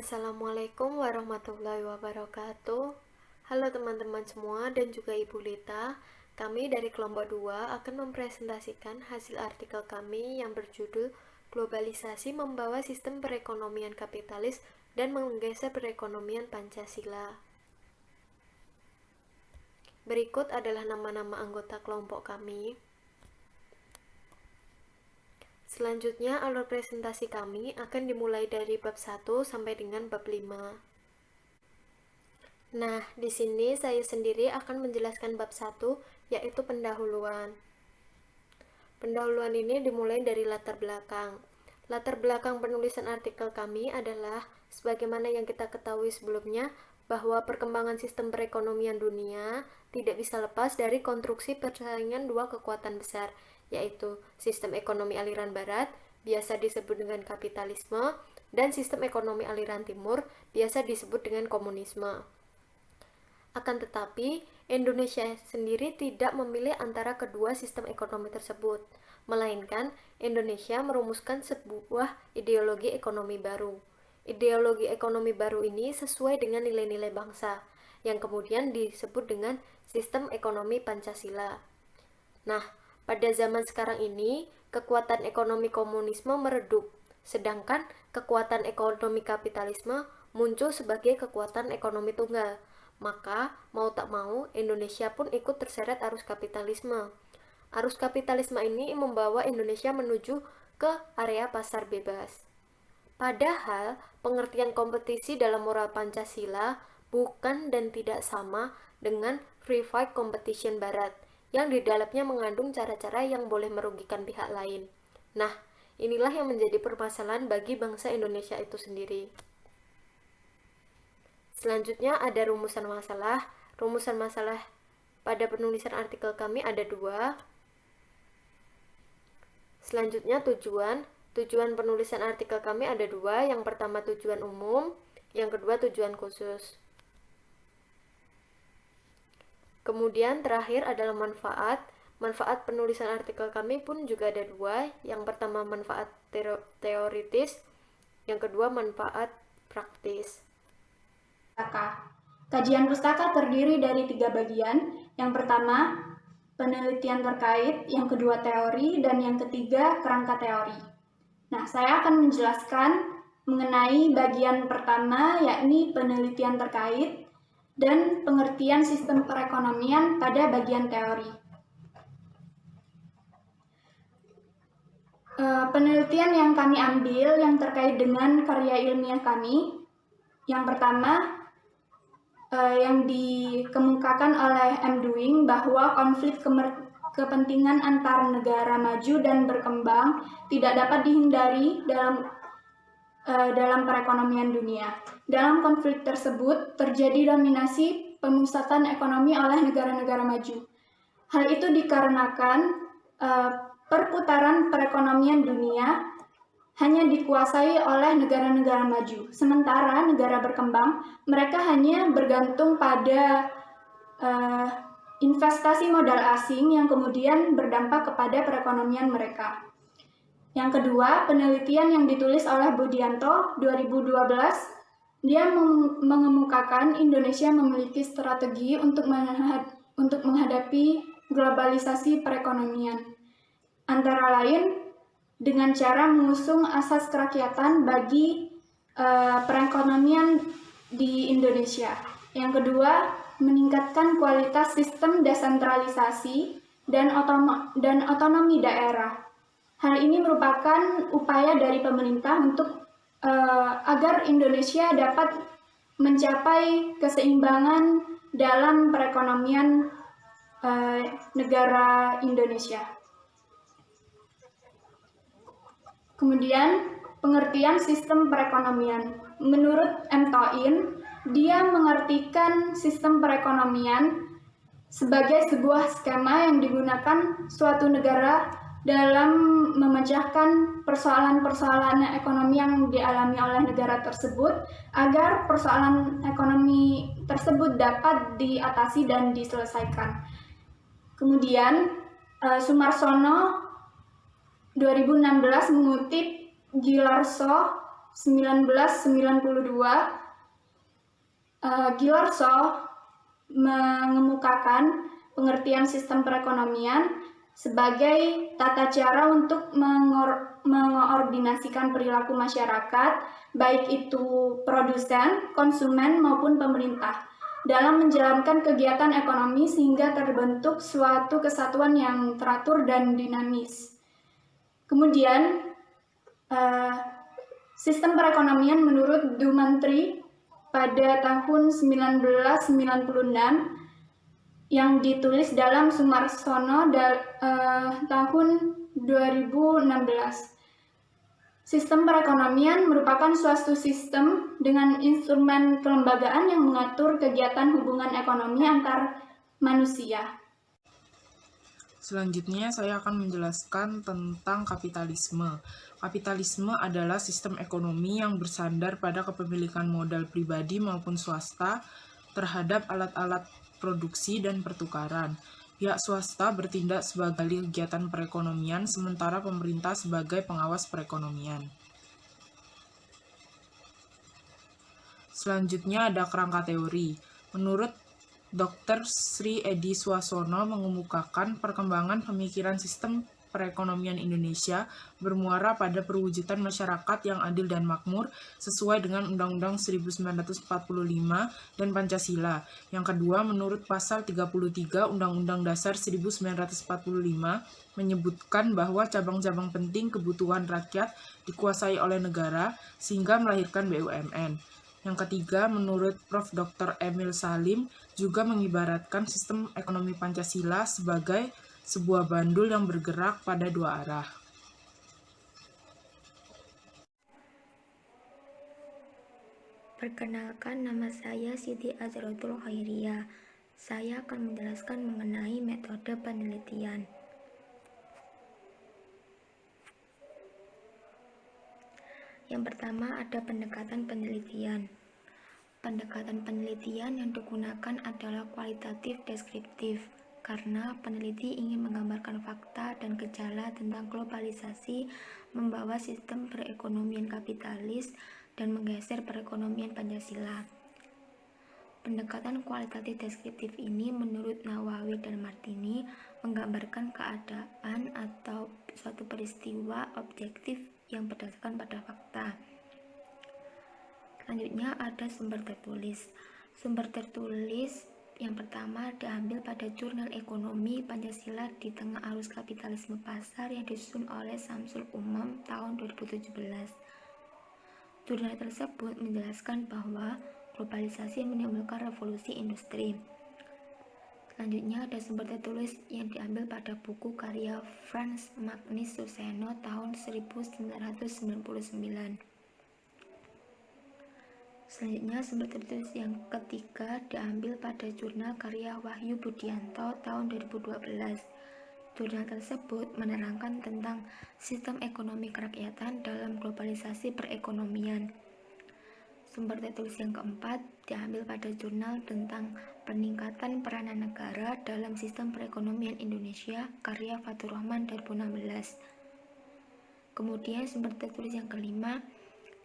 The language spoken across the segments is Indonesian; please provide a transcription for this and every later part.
Assalamualaikum warahmatullahi wabarakatuh. Halo teman-teman semua dan juga Ibu Lita. Kami dari kelompok 2 akan mempresentasikan hasil artikel kami yang berjudul Globalisasi Membawa Sistem Perekonomian Kapitalis dan Menggeser Perekonomian Pancasila. Berikut adalah nama-nama anggota kelompok kami. Selanjutnya, alur presentasi kami akan dimulai dari bab 1 sampai dengan bab 5. Nah, di sini saya sendiri akan menjelaskan bab 1, yaitu pendahuluan. Pendahuluan ini dimulai dari latar belakang. Latar belakang penulisan artikel kami adalah, sebagaimana yang kita ketahui sebelumnya, bahwa perkembangan sistem perekonomian dunia tidak bisa lepas dari konstruksi persaingan dua kekuatan besar, yaitu sistem ekonomi aliran barat, biasa disebut dengan kapitalisme, dan sistem ekonomi aliran timur, biasa disebut dengan komunisme. Akan tetapi, Indonesia sendiri tidak memilih antara kedua sistem ekonomi tersebut, melainkan Indonesia merumuskan sebuah ideologi ekonomi baru. Ideologi ekonomi baru ini sesuai dengan nilai-nilai bangsa, yang kemudian disebut dengan sistem ekonomi Pancasila. Nah, pada zaman sekarang ini, kekuatan ekonomi komunisme meredup, sedangkan kekuatan ekonomi kapitalisme muncul sebagai kekuatan ekonomi tunggal. Maka, mau tak mau, Indonesia pun ikut terseret arus kapitalisme. Arus kapitalisme ini membawa Indonesia menuju ke area pasar bebas. Padahal, pengertian kompetisi dalam moral Pancasila bukan dan tidak sama dengan free fight competition barat, yang di dalamnya mengandung cara-cara yang boleh merugikan pihak lain. Nah, inilah yang menjadi permasalahan bagi bangsa Indonesia itu sendiri. Selanjutnya ada rumusan masalah. Rumusan masalah pada penulisan artikel kami ada 2. Selanjutnya tujuan. Tujuan penulisan artikel kami ada 2. Yang pertama tujuan umum, yang kedua tujuan khusus. Kemudian terakhir adalah manfaat. Manfaat penulisan artikel kami pun juga ada 2. Yang pertama manfaat teoritis, yang kedua manfaat praktis. Kajian pustaka terdiri dari 3 bagian. Yang pertama, penelitian terkait, yang kedua teori, dan yang ketiga kerangka teori. Nah, saya akan menjelaskan mengenai bagian pertama, yakni penelitian terkait dan pengertian sistem perekonomian pada bagian teori. Penelitian yang kami ambil yang terkait dengan karya ilmiah kami, yang pertama yang dikemukakan oleh M. Dewing bahwa konflik kepentingan antar negara maju dan berkembang tidak dapat dihindari dalam perekonomian dunia. Dalam konflik tersebut terjadi dominasi pemusatan ekonomi oleh negara-negara maju. Hal itu dikarenakan perputaran perekonomian dunia hanya dikuasai oleh negara-negara maju. Sementara negara berkembang, mereka hanya bergantung pada investasi modal asing yang kemudian berdampak kepada perekonomian mereka. Yang kedua, penelitian yang ditulis oleh Budianto 2012, dia mengemukakan Indonesia memiliki strategi untuk menghadapi globalisasi perekonomian. Antara lain, dengan cara mengusung asas kerakyatan bagi perekonomian di Indonesia. Yang kedua, meningkatkan kualitas sistem desentralisasi dan otonomi daerah. Hal ini merupakan upaya dari pemerintah untuk agar Indonesia dapat mencapai keseimbangan dalam perekonomian negara Indonesia. Kemudian, pengertian sistem perekonomian. Menurut M. Toin, dia mengartikan sistem perekonomian sebagai sebuah skema yang digunakan suatu negara dalam memecahkan persoalan-persoalan ekonomi yang dialami oleh negara tersebut agar persoalan ekonomi tersebut dapat diatasi dan diselesaikan. Kemudian, Sumarsono 2016 mengutip Gilarso 1992, Gillarzo mengemukakan pengertian sistem perekonomian sebagai tata cara untuk mengoordinasikan perilaku masyarakat, baik itu produsen, konsumen, maupun pemerintah, dalam menjalankan kegiatan ekonomi sehingga terbentuk suatu kesatuan yang teratur dan dinamis. Kemudian, sistem perekonomian menurut Du Menteri pada tahun 1996 yang ditulis dalam Sumarsono tahun 2016. Sistem perekonomian merupakan suatu sistem dengan instrumen kelembagaan yang mengatur kegiatan hubungan ekonomi antar manusia. Selanjutnya, saya akan menjelaskan tentang kapitalisme. Kapitalisme adalah sistem ekonomi yang bersandar pada kepemilikan modal pribadi maupun swasta terhadap alat-alat produksi dan pertukaran. Pihak swasta bertindak sebagai kegiatan perekonomian, sementara pemerintah sebagai pengawas perekonomian. Selanjutnya ada kerangka teori. Menurut Dr. Sri Edi Swasono mengemukakan perkembangan pemikiran sistem perekonomian Indonesia bermuara pada perwujudan masyarakat yang adil dan makmur sesuai dengan Undang-Undang 1945 dan Pancasila. Yang kedua, menurut pasal 33 Undang-Undang Dasar 1945 menyebutkan bahwa cabang-cabang penting kebutuhan rakyat dikuasai oleh negara sehingga melahirkan BUMN. Yang ketiga, menurut Prof. Dr. Emil Salim, juga mengibaratkan sistem ekonomi Pancasila sebagai sebuah bandul yang bergerak pada dua arah. Perkenalkan, nama saya Siti Azratul Khairiyah. Saya akan menjelaskan mengenai metode penelitian. Yang pertama ada pendekatan penelitian. Pendekatan penelitian yang digunakan adalah kualitatif deskriptif, karena peneliti ingin menggambarkan fakta dan gejala tentang globalisasi membawa sistem perekonomian kapitalis dan menggeser perekonomian Pancasila. Pendekatan kualitatif deskriptif ini menurut Nawawi dan Martini menggambarkan keadaan atau suatu peristiwa objektif yang berdasarkan pada fakta. Selanjutnya ada sumber tertulis. Sumber tertulis yang pertama diambil pada Jurnal Ekonomi Pancasila di Tengah Arus Kapitalisme Pasar yang disusun oleh Samsul Umam tahun 2017. Jurnal tersebut menjelaskan bahwa globalisasi menimbulkan revolusi industri. Selanjutnya ada sumber tertulis yang diambil pada buku karya Frans Magnus Suseno tahun 1999. Selanjutnya, sumber tertulis yang ketiga diambil pada jurnal karya Wahyu Budianto tahun 2012. Jurnal tersebut menerangkan tentang sistem ekonomi kerakyatan dalam globalisasi perekonomian. Sumber tertulis yang keempat diambil pada jurnal tentang peningkatan peranan negara dalam sistem perekonomian Indonesia karya Fatur Rahman 2016. Kemudian sumber tertulis yang kelima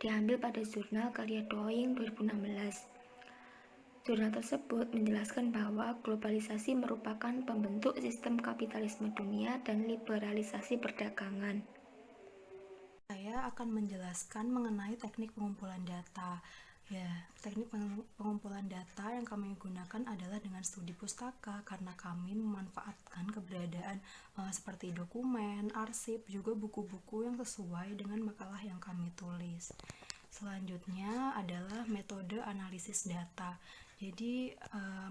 diambil pada jurnal karya Doing 2016. Jurnal tersebut menjelaskan bahwa globalisasi merupakan pembentuk sistem kapitalisme dunia dan liberalisasi perdagangan. Saya akan menjelaskan mengenai teknik pengumpulan data. Teknik pengumpulan data yang kami gunakan adalah dengan studi pustaka karena kami memanfaatkan keberadaan seperti dokumen, arsip, juga buku-buku yang sesuai dengan makalah yang kami tulis. Selanjutnya adalah metode analisis data. Jadi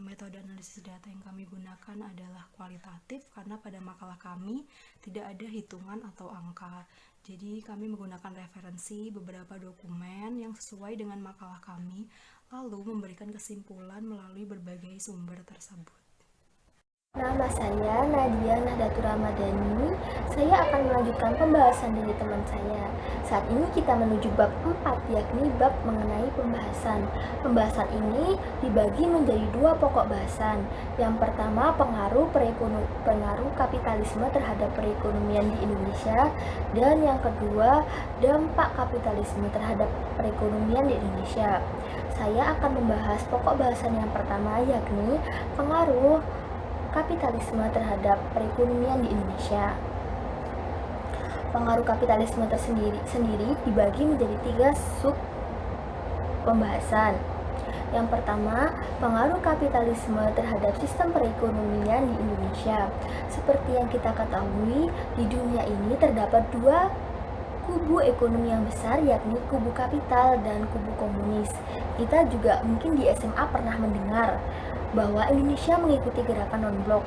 metode analisis data yang kami gunakan adalah kualitatif karena pada makalah kami tidak ada hitungan atau angka. Jadi kami menggunakan referensi beberapa dokumen yang sesuai dengan makalah kami, lalu memberikan kesimpulan melalui berbagai sumber tersebut. Nama saya Nadia Nahdlatul Ramadhani. Saya akan melanjutkan pembahasan dari teman saya. Saat ini kita menuju bab 4, yakni bab mengenai pembahasan. Pembahasan ini dibagi menjadi 2 pokok bahasan. Yang pertama, pengaruh kapitalisme terhadap perekonomian di Indonesia, dan yang kedua, dampak kapitalisme terhadap perekonomian di Indonesia. Saya akan membahas pokok bahasan yang pertama, yakni pengaruh kapitalisme terhadap perekonomian di Indonesia. Pengaruh kapitalisme sendiri dibagi menjadi 3 sub pembahasan. Yang pertama, pengaruh kapitalisme terhadap sistem perekonomian di Indonesia. Seperti yang kita ketahui, di dunia ini terdapat 2 kubu ekonomi yang besar, yakni kubu kapital dan kubu komunis. Kita juga mungkin di SMA pernah mendengar bahwa Indonesia mengikuti gerakan non-blok.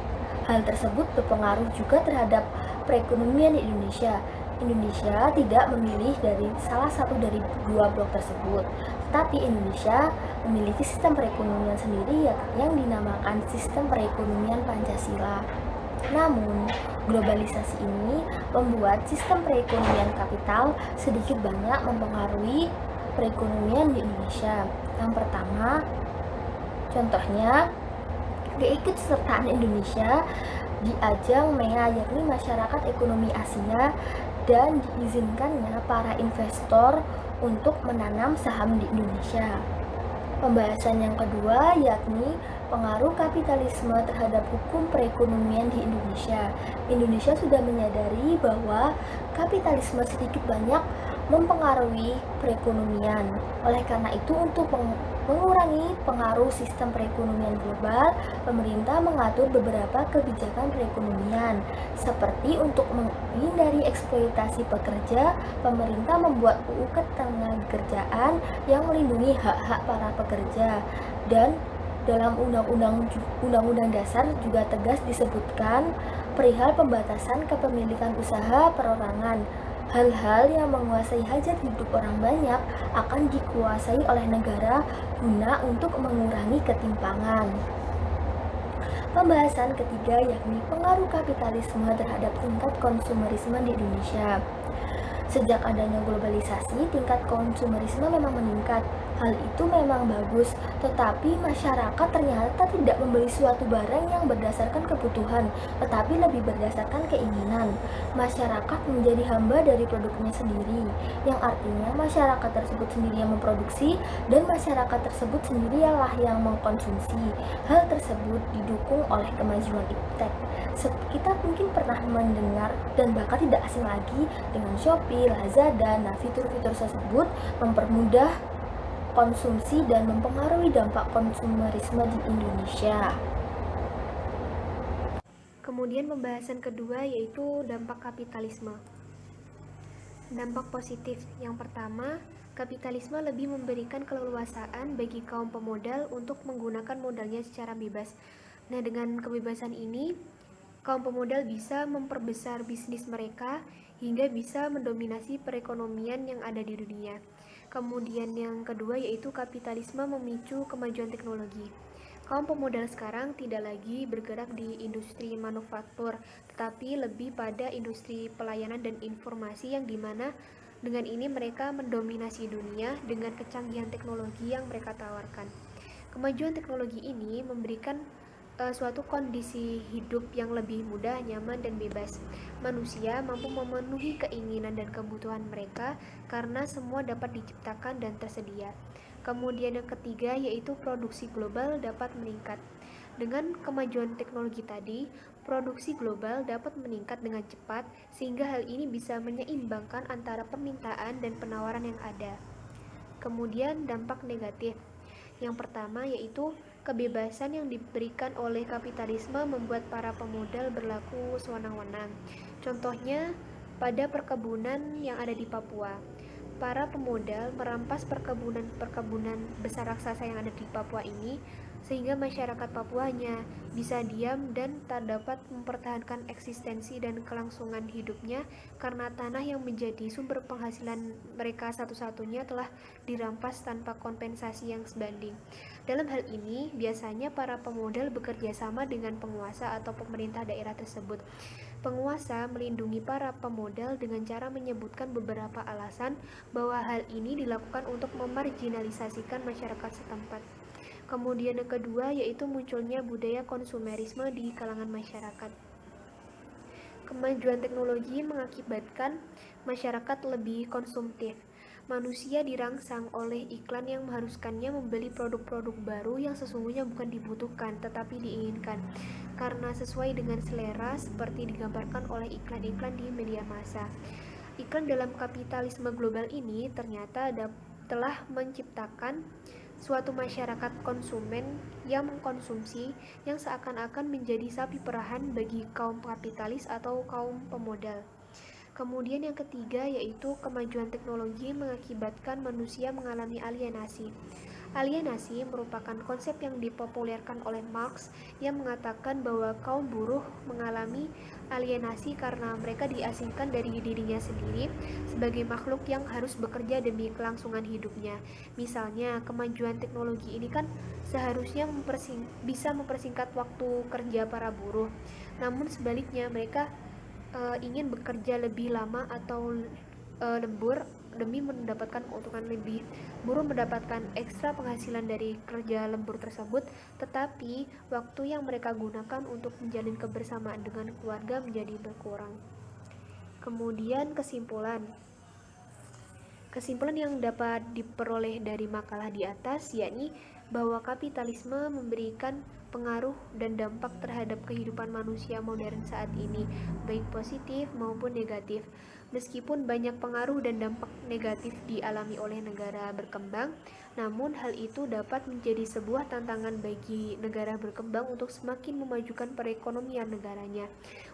Hal tersebut berpengaruh juga terhadap perekonomian di Indonesia. Indonesia tidak memilih dari salah satu dari 2 blok tersebut, tetapi Indonesia memiliki sistem perekonomian sendiri yang dinamakan sistem perekonomian Pancasila. Namun, globalisasi ini membuat sistem perekonomian kapital sedikit banyak mempengaruhi perekonomian di Indonesia. Yang pertama, contohnya, keikutsertaan Indonesia di ajang MEA, yakni Masyarakat Ekonomi Asia, dan diizinkannya para investor untuk menanam saham di Indonesia. Pembahasan yang kedua yakni pengaruh kapitalisme terhadap hukum perekonomian di Indonesia. Indonesia sudah menyadari bahwa kapitalisme sedikit banyak mempengaruhi perekonomian. Oleh karena itu, untuk mengurangi pengaruh sistem perekonomian global, pemerintah mengatur beberapa kebijakan perekonomian. Seperti untuk menghindari eksploitasi pekerja, pemerintah membuat UU Ketenagakerjaan yang melindungi hak-hak para pekerja. Dan dalam Undang-Undang Dasar juga tegas disebutkan perihal pembatasan kepemilikan usaha perorangan. Hal-hal yang menguasai hajat hidup orang banyak akan dikuasai oleh negara guna untuk mengurangi ketimpangan. Pembahasan ketiga yakni pengaruh kapitalisme terhadap tingkat konsumerisme di Indonesia. Sejak adanya globalisasi, tingkat konsumerisme memang meningkat. Hal itu memang bagus, tetapi masyarakat ternyata tidak membeli suatu barang yang berdasarkan kebutuhan, tetapi lebih berdasarkan keinginan. Masyarakat menjadi hamba dari produknya sendiri, yang artinya masyarakat tersebut sendiri yang memproduksi dan masyarakat tersebut sendirilah yang mengkonsumsi. Hal tersebut didukung oleh kemajuan iptek. Kita mungkin pernah mendengar dan bahkan tidak asing lagi dengan Shopee, Lazada. Nah, fitur-fitur tersebut mempermudah konsumsi dan mempengaruhi dampak konsumerisme di Indonesia. Kemudian pembahasan kedua yaitu dampak kapitalisme. Dampak positif. Yang pertama, kapitalisme lebih memberikan keleluasaan bagi kaum pemodal untuk menggunakan modalnya secara bebas. Nah, dengan kebebasan ini, kaum pemodal bisa memperbesar bisnis mereka hingga bisa mendominasi perekonomian yang ada di dunia. Kemudian yang kedua yaitu kapitalisme memicu kemajuan teknologi. Kaum pemodal sekarang tidak lagi bergerak di industri manufaktur, tetapi lebih pada industri pelayanan dan informasi yang dimana dengan ini mereka mendominasi dunia dengan kecanggihan teknologi yang mereka tawarkan. Kemajuan teknologi ini memberikan suatu kondisi hidup yang lebih mudah, nyaman, dan bebas. Manusia mampu memenuhi keinginan dan kebutuhan mereka karena semua dapat diciptakan dan tersedia. Kemudian yang ketiga yaitu produksi global dapat meningkat. Dengan kemajuan teknologi tadi, produksi global dapat meningkat dengan cepat sehingga hal ini bisa menyeimbangkan antara permintaan dan penawaran yang ada. Kemudian dampak negatif. Yang pertama yaitu kebebasan yang diberikan oleh kapitalisme membuat para pemodal berlaku sewenang-wenang. Contohnya pada perkebunan yang ada di Papua. Para pemodal merampas perkebunan besar raksasa yang ada di Papua ini sehingga masyarakat Papuanya bisa diam dan tak dapat mempertahankan eksistensi dan kelangsungan hidupnya karena tanah yang menjadi sumber penghasilan mereka satu-satunya telah dirampas tanpa kompensasi yang sebanding. Dalam hal ini, biasanya para pemodal bekerja sama dengan penguasa atau pemerintah daerah tersebut. Penguasa melindungi para pemodal dengan cara menyebutkan beberapa alasan bahwa hal ini dilakukan untuk memarginalisasikan masyarakat setempat. Kemudian yang kedua yaitu munculnya budaya konsumerisme di kalangan masyarakat. Kemajuan teknologi mengakibatkan masyarakat lebih konsumtif. Manusia dirangsang oleh iklan yang mengharuskannya membeli produk-produk baru yang sesungguhnya bukan dibutuhkan tetapi diinginkan karena sesuai dengan selera seperti digambarkan oleh iklan-iklan di media massa. Iklan dalam kapitalisme global ini ternyata telah menciptakan suatu masyarakat konsumen yang mengkonsumsi yang seakan-akan menjadi sapi perahan bagi kaum kapitalis atau kaum pemodal. Kemudian yang ketiga yaitu kemajuan teknologi mengakibatkan manusia mengalami alienasi. Alienasi merupakan konsep yang dipopulerkan oleh Marx yang mengatakan bahwa kaum buruh mengalami alienasi karena mereka diasingkan dari dirinya sendiri sebagai makhluk yang harus bekerja demi kelangsungan hidupnya. Misalnya, kemajuan teknologi ini kan seharusnya bisa mempersingkat waktu kerja para buruh. Namun sebaliknya mereka ingin bekerja lebih lama atau lembur demi mendapatkan keuntungan lebih. Buruh mendapatkan ekstra penghasilan dari kerja lembur tersebut, tetapi waktu yang mereka gunakan untuk menjalin kebersamaan dengan keluarga menjadi berkurang. Kemudian kesimpulan yang dapat diperoleh dari makalah di atas yakni bahwa kapitalisme memberikan pengaruh dan dampak terhadap kehidupan manusia modern saat ini, baik positif maupun negatif. Meskipun banyak pengaruh dan dampak negatif dialami oleh negara berkembang, namun hal itu dapat menjadi sebuah tantangan bagi negara berkembang untuk semakin memajukan perekonomian negaranya,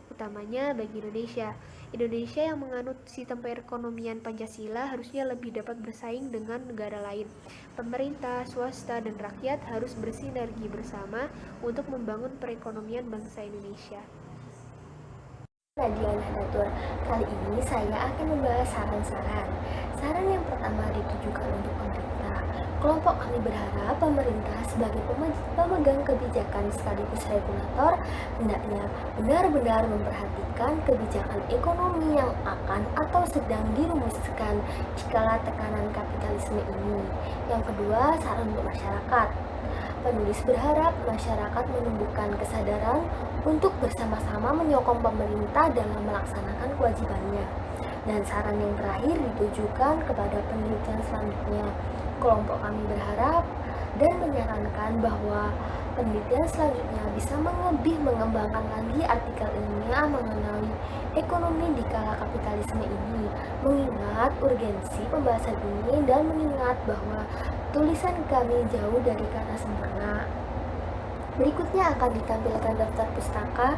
utamanya bagi Indonesia. Indonesia yang menganut sistem perekonomian Pancasila harusnya lebih dapat bersaing dengan negara lain. Pemerintah, swasta, dan rakyat harus bersinergi bersama untuk membangun perekonomian bangsa Indonesia. Nadia Nahdlatul. Kali ini saya akan membahas saran-saran. Saran yang pertama ditujukan untuk pemerintah. Kelompok kami berharap pemerintah sebagai pemegang kebijakan sekaligus regulator hendaknya benar-benar memperhatikan kebijakan ekonomi yang akan atau sedang dirumuskan jikala tekanan kapitalisme ini. Yang kedua, saran untuk masyarakat. Penulis berharap masyarakat menumbuhkan kesadaran untuk bersama-sama menyokong pemerintah dalam melaksanakan kewajibannya. Dan saran yang terakhir ditujukan kepada penelitian selanjutnya. Kelompok kami berharap dan menyarankan bahwa penelitian selanjutnya bisa lebih mengembangkan lagi artikel ilmiah mengenai ekonomi di kala kapitalisme ini, mengingat urgensi pembahasan ini dan mengingat bahwa tulisan kami jauh dari kata sempurna. Berikutnya akan ditampilkan daftar pustaka.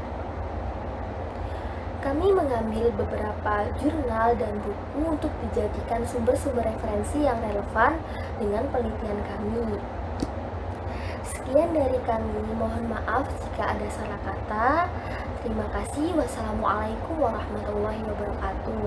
Kami mengambil beberapa jurnal dan buku untuk dijadikan sumber-sumber referensi yang relevan dengan penelitian kami. Sekian dari kami, mohon maaf jika ada salah kata. Terima kasih. Wassalamualaikum warahmatullahi wabarakatuh.